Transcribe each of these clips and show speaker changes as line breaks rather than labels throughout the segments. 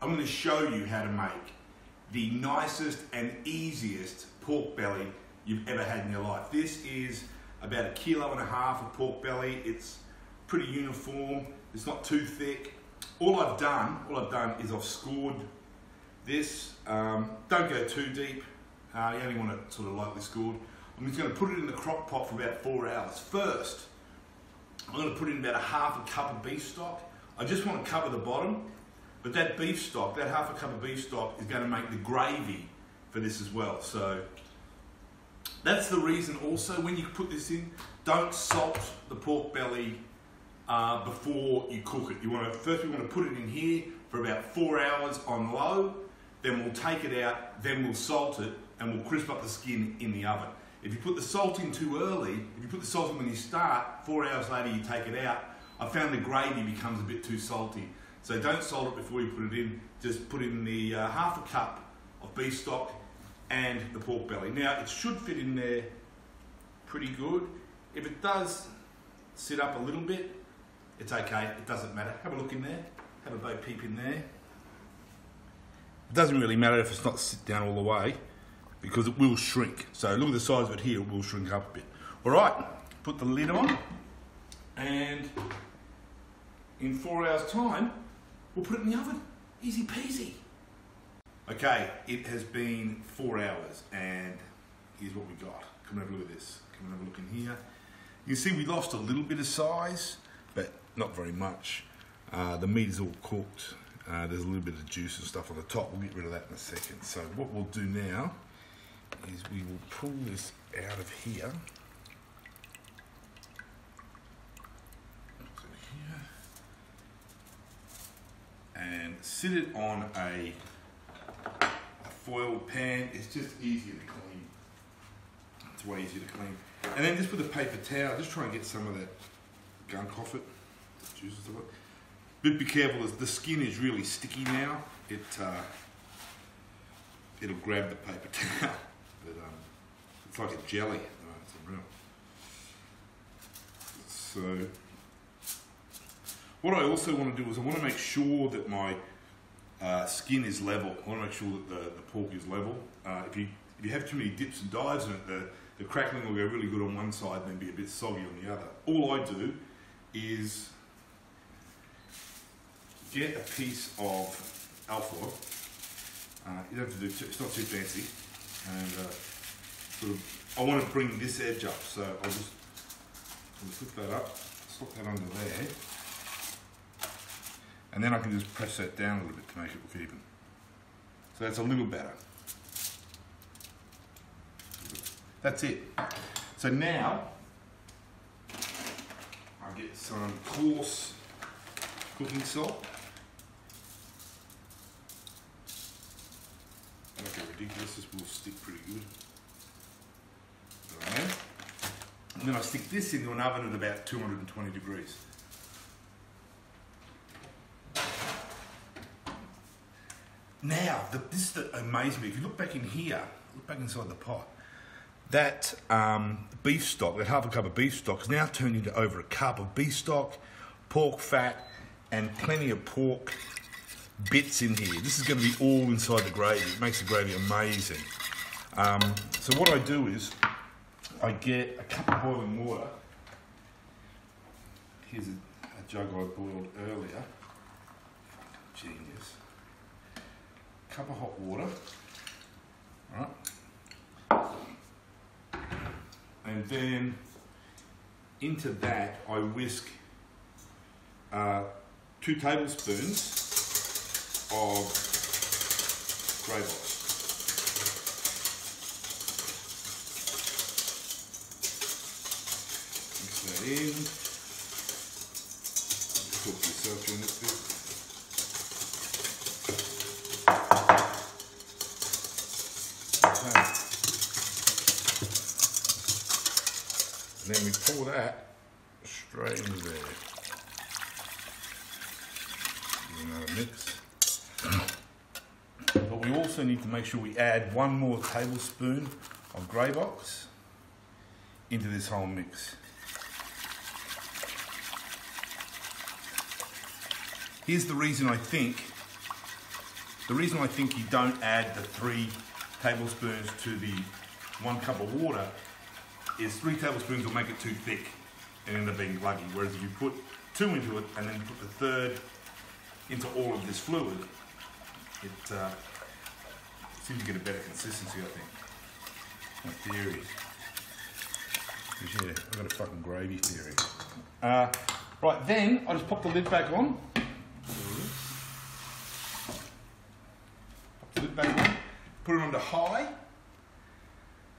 I'm going to show you how to make the nicest and easiest pork belly you've ever had in your life. This is about 1.5 kilos of pork belly. It's pretty uniform. It's not too thick. All I've done is I've scored this. Don't go too deep. You only want it sort of lightly scored. I'm just going to put it in the crock pot for about 4 hours. First, I'm going to put in about 1/2 cup of beef stock. I just want to cover the bottom, but that beef stock, that 1/2 cup of beef stock is going to make the gravy for this as well. So that's the reason also when you put this in, don't salt the pork belly before you cook it. First we want to put it in here for about 4 hours on low, then we'll take it out, then we'll salt it, and we'll crisp up the skin in the oven. If you put the salt in too early, if you put the salt in when you start, 4 hours later you take it out, I found the gravy becomes a bit too salty. So don't salt it before you put it in, just put in the 1/2 cup of beef stock and the pork belly. Now it should fit in there pretty good. If it does sit up a little bit, it's okay, it doesn't matter. Have a look in there, have a bow peep in there. It doesn't really matter if it's not sit down all the way because it will shrink. So look at the size of it here, it will shrink up a bit. All right, put the lid on and in 4 hours time, we'll put it in the oven. Easy peasy. Okay, it has been 4 hours and here's what we got. Come and have a look at this. Come and have a look in here. You can see we lost a little bit of size, but not very much. The meat is all cooked. There's a little bit of juice and stuff on the top. We'll get rid of that in a second. So what we'll do now is we will pull this out of here. And sit it on a foil pan. It's just easier to clean. It's way easier to clean. And then just with a paper towel, just try and get some of that gunk off it, juices of it. But be careful, the skin is really sticky now. It'll grab the paper towel, but it's like a jelly. It's unreal. So what I also want to do is I want to make sure that my skin is level. I want to make sure that the pork is level. If you have too many dips and dives in it, the crackling will go really good on one side and then be a bit soggy on the other. All I do is get a piece of alfoil. You don't have to do it's not too fancy, and I want to bring this edge up, so I'll just flip that up, slip that under there, and then I can just press that down a little bit to make it look even. So that's a little better. That's it. So now I get some coarse cooking salt. Don't get ridiculous, this will stick pretty good. Right. And then I stick this into an oven at about 220 degrees. Now, this amazes me. If you look back in here, look back inside the pot, that beef stock, that 1/2 cup of beef stock, is now turned into over 1 cup of beef stock, pork fat, and plenty of pork bits in here. This is going to be all inside the gravy. It makes the gravy amazing. So what I do is I get a cup of boiling water. Here's a jug I boiled earlier. Genius. Cup of hot water. Right. And then into that I whisk 2 tablespoons of Gravox. Mix that in. Cook yourself during this bit. Okay. And then we pour that straight into there. Give another mix. But we also need to make sure we add 1 more tablespoon of Gravox into this whole mix. Here's the reason I think The reason I think you don't add the 3 tablespoons to the 1 cup of water is 3 tablespoons will make it too thick and end up being gluggy. Whereas if you put 2 into it and then put the 3rd into all of this fluid, it seems to get a better consistency, I think. My theory. Yeah, I've got a fucking gravy theory. Right, then I just pop the lid back on. Pop the lid back on, put it on to high,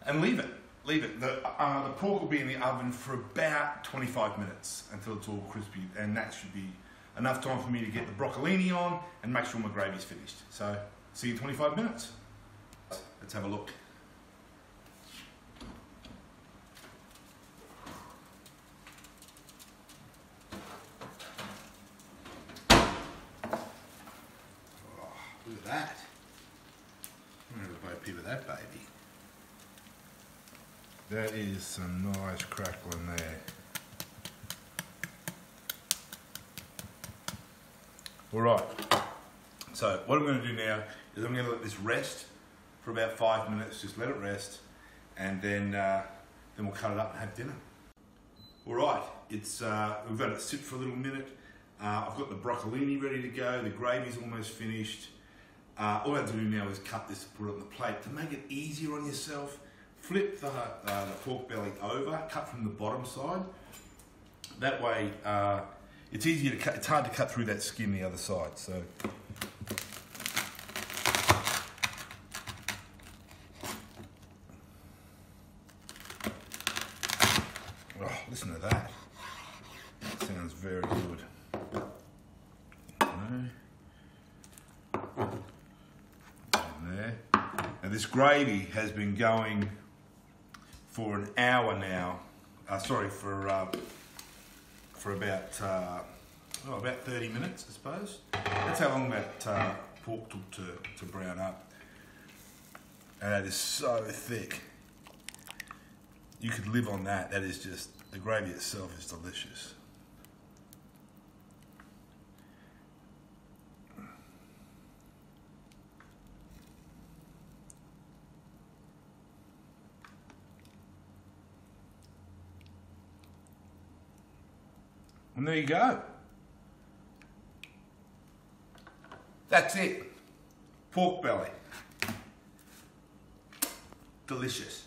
and leave it. Leave it. The pork will be in the oven for about 25 minutes until it's all crispy, and that should be enough time for me to get the broccolini on and make sure my gravy's finished. So, see you in 25 minutes. Let's have a look. Look at that. I'm going to have a bite of that baby. That is some nice crackling there. Alright, so what I'm going to do now is I'm going to let this rest for about 5 minutes, just let it rest, and then we'll cut it up and have dinner. Alright, we've got it sit for a little minute. I've got the broccolini ready to go, the gravy's almost finished. All I have to do now is cut this and put it on the plate. To make it easier on yourself, flip the pork belly over, cut from the bottom side. That way, it's easier to cut. It's hard to cut through that skin the other side. So, oh, listen to that. That sounds very good. There. Now this gravy has been going for an hour now. For about 30 minutes, I suppose. That's how long that pork took to brown up. And that is so thick. You could live on that. That is just, the gravy itself is delicious. And there you go. That's it. Pork belly. Delicious.